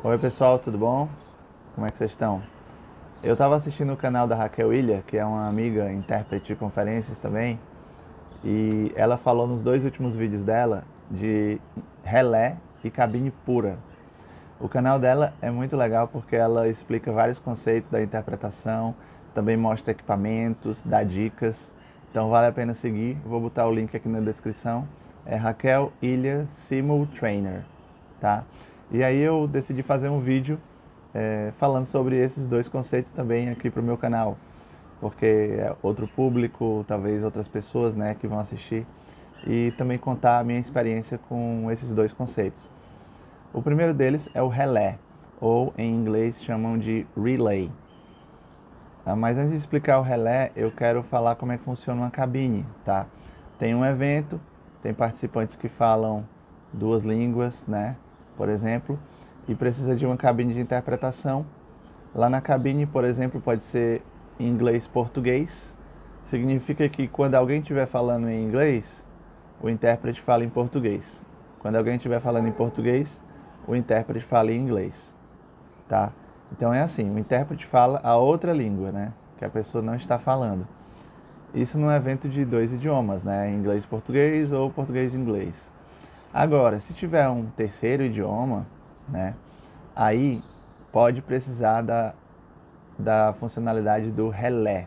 Oi pessoal, tudo bom? Como é que vocês estão? Eu estava assistindo o canal da Raquel Ilha, que é uma amiga intérprete de conferências também, e ela falou nos dois últimos vídeos dela de relé e cabine pura. O canal dela é muito legal porque ela explica vários conceitos da interpretação, também mostra equipamentos, dá dicas, então vale a pena seguir. Vou botar o link aqui na descrição. É Raquel Ilha Simul Trainer, tá? E aí eu decidi fazer um vídeo falando sobre esses dois conceitos também aqui para o meu canal, porque é outro público, talvez outras pessoas, né, que vão assistir, e também contar a minha experiência com esses dois conceitos. O primeiro deles é o relé, ou em inglês chamam de relay. Mas antes de explicar o relé, eu quero falar como é que funciona uma cabine, tá? Tem um evento, tem participantes que falam duas línguas, né, por exemplo, e precisa de uma cabine de interpretação. Lá na cabine, por exemplo, pode ser inglês-português. Significa que quando alguém estiver falando em inglês, o intérprete fala em português. Quando alguém estiver falando em português, o intérprete fala em inglês, tá? Então é assim, o intérprete fala a outra língua, né, que a pessoa não está falando. Isso num evento de dois idiomas, né, inglês-português ou português-inglês. Agora, se tiver um terceiro idioma, né, aí pode precisar da funcionalidade do relé.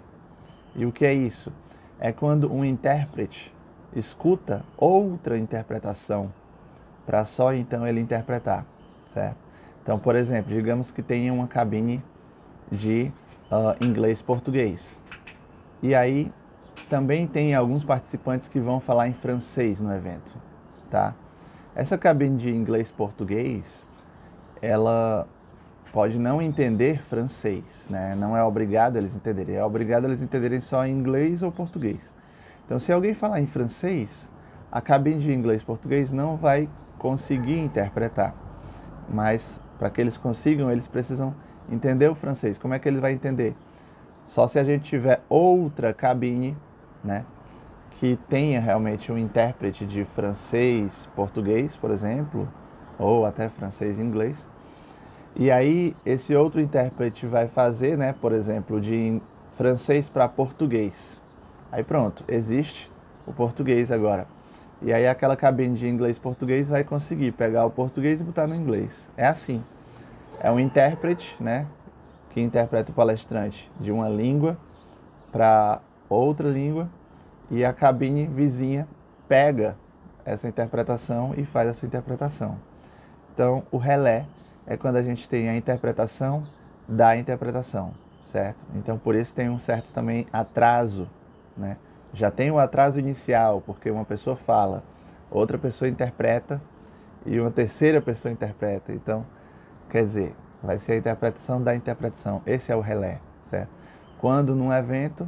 E o que é isso? É quando um intérprete escuta outra interpretação para só então ele interpretar, certo? Então, por exemplo, digamos que tenha uma cabine de inglês-português. E aí também tem alguns participantes que vão falar em francês no evento, tá? Essa cabine de inglês-português, ela pode não entender francês, né? Não é obrigado eles entenderem, é obrigado eles entenderem só inglês ou português. Então, se alguém falar em francês, a cabine de inglês-português não vai conseguir interpretar. Mas para que eles consigam, eles precisam entender o francês. Como é que eles vão entender? Só se a gente tiver outra cabine, né, que tenha realmente um intérprete de francês-português, por exemplo, ou até francês-inglês. E aí esse outro intérprete vai fazer, né, por exemplo, de francês para português. Aí pronto, existe o português agora. E aí aquela cabine de inglês-português vai conseguir pegar o português e botar no inglês. É assim. É um intérprete, né, que interpreta o palestrante de uma língua para outra língua e a cabine vizinha pega essa interpretação e faz a sua interpretação. Então, o relé é quando a gente tem a interpretação da interpretação, certo? Então, por isso tem um certo também atraso, né? Já tem o atraso inicial, porque uma pessoa fala, outra pessoa interpreta e uma terceira pessoa interpreta. Então, quer dizer, vai ser a interpretação da interpretação. Esse é o relé, certo? Quando num evento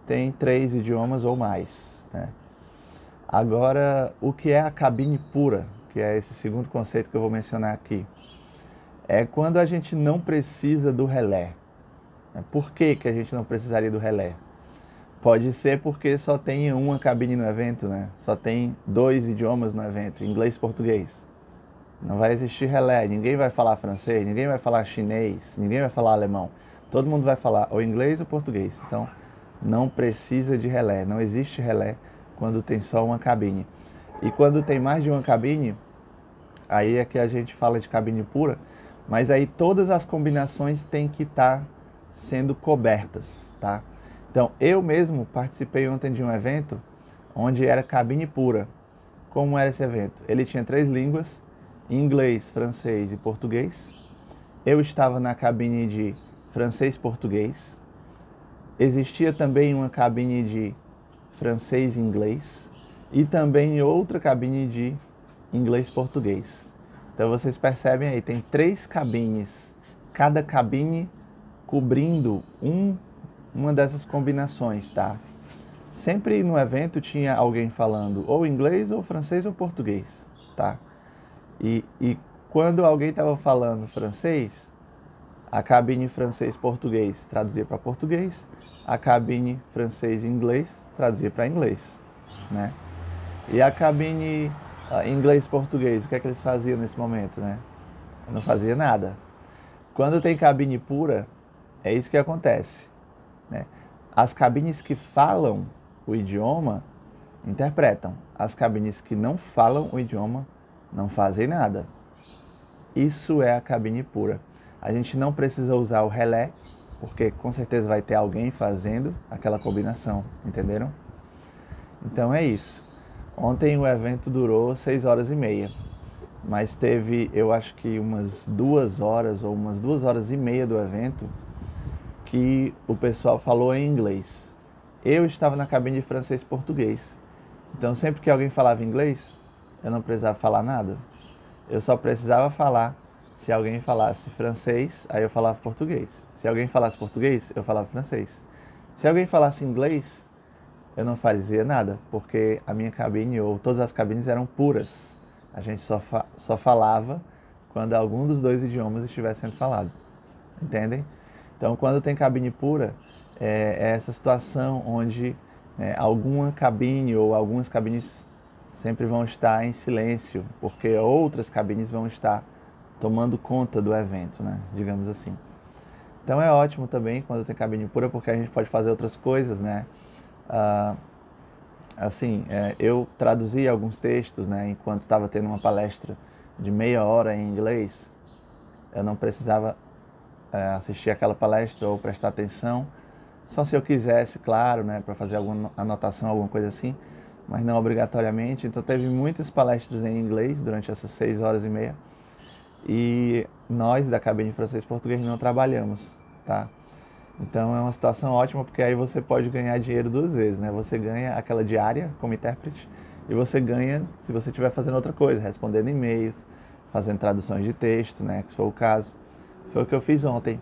tem 3 idiomas ou mais, né? Agora, o que é a cabine pura, que é esse segundo conceito que eu vou mencionar aqui, é quando a gente não precisa do relé. Por que que a gente não precisaria do relé? Pode ser porque só tem uma cabine no evento, né? Só tem 2 idiomas no evento, inglês e português. Não vai existir relé, ninguém vai falar francês, ninguém vai falar chinês, ninguém vai falar alemão. Todo mundo vai falar ou inglês ou português. Então, não precisa de relé, não existe relé quando tem só uma cabine. E quando tem mais de uma cabine, aí é que a gente fala de cabine pura, mas aí todas as combinações têm que estar sendo cobertas, tá? Então, eu mesmo participei ontem de um evento onde era cabine pura. Como era esse evento? Ele tinha 3 línguas, inglês, francês e português. Eu estava na cabine de francês-português. Existia também uma cabine de francês e inglês e também outra cabine de inglês-português. Então vocês percebem aí, tem 3 cabines, cada cabine cobrindo uma dessas combinações, tá? Sempre no evento tinha alguém falando ou inglês, ou francês, ou português, tá? E quando alguém estava falando francês, a cabine francês-português traduzia para português, a cabine francês-inglês traduzia para inglês, né? E a cabine inglês-português, o que é que eles faziam nesse momento, né? Eu não fazia nada. Quando tem cabine pura, é isso que acontece, né? As cabines que falam o idioma interpretam. As cabines que não falam o idioma não fazem nada. Isso é a cabine pura. A gente não precisa usar o relé, porque com certeza vai ter alguém fazendo aquela combinação, entenderam? Então é isso. Ontem o evento durou 6 horas e meia, mas teve, eu acho que umas 2 horas ou umas 2 horas e meia do evento que o pessoal falou em inglês. Eu estava na cabine de francês e português. Então sempre que alguém falava inglês, eu não precisava falar nada. Eu só precisava falar se alguém falasse francês, aí eu falava português. Se alguém falasse português, eu falava francês. Se alguém falasse inglês, eu não fazia nada, porque a minha cabine, ou todas as cabines eram puras. A gente só falava quando algum dos dois idiomas estivesse sendo falado. Entendem? Então, quando tem cabine pura, é essa situação onde alguma cabine ou algumas cabines sempre vão estar em silêncio, porque outras cabines vão estar tomando conta do evento, né? Digamos assim. Então é ótimo também quando tem cabine pura, porque a gente pode fazer outras coisas, né? Eu traduzi alguns textos, né? Enquanto estava tendo uma palestra de meia hora em inglês, eu não precisava assistir aquela palestra ou prestar atenção, só se eu quisesse, claro, né? Para fazer alguma anotação, alguma coisa assim, mas não obrigatoriamente. Então teve muitas palestras em inglês durante essas 6 horas e meia. E nós da cabine francês e português não trabalhamos, tá? Então é uma situação ótima, porque aí você pode ganhar dinheiro 2 vezes, né? Você ganha aquela diária como intérprete e você ganha se você estiver fazendo outra coisa, respondendo e-mails, fazendo traduções de texto, né? Se for o caso. Foi o que eu fiz ontem.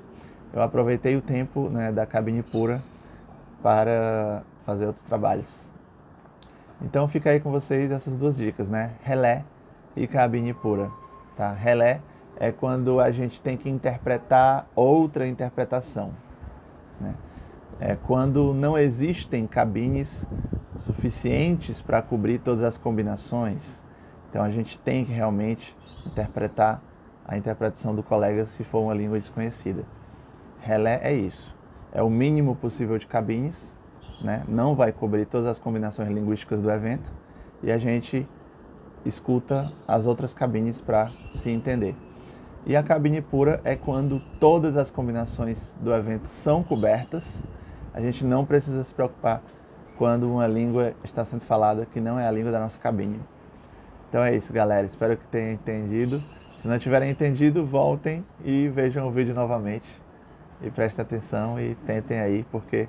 Eu aproveitei o tempo, né, da cabine pura para fazer outros trabalhos. Então fica aí com vocês essas 2 dicas, né? Relé e cabine pura, tá? Relé é quando a gente tem que interpretar outra interpretação, né? É quando não existem cabines suficientes para cobrir todas as combinações. Então a gente tem que realmente interpretar a interpretação do colega se for uma língua desconhecida. Relé é isso. É o mínimo possível de cabines, né? Não vai cobrir todas as combinações linguísticas do evento e a gente escuta as outras cabines para se entender. E a cabine pura é quando todas as combinações do evento são cobertas. A gente não precisa se preocupar quando uma língua está sendo falada que não é a língua da nossa cabine. Então é isso, galera. Espero que tenham entendido. Se não tiverem entendido, voltem e vejam o vídeo novamente. E prestem atenção e tentem aí, porque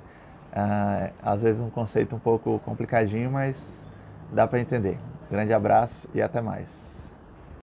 às vezes um conceito um pouco complicadinho, mas dá para entender. Grande abraço e até mais.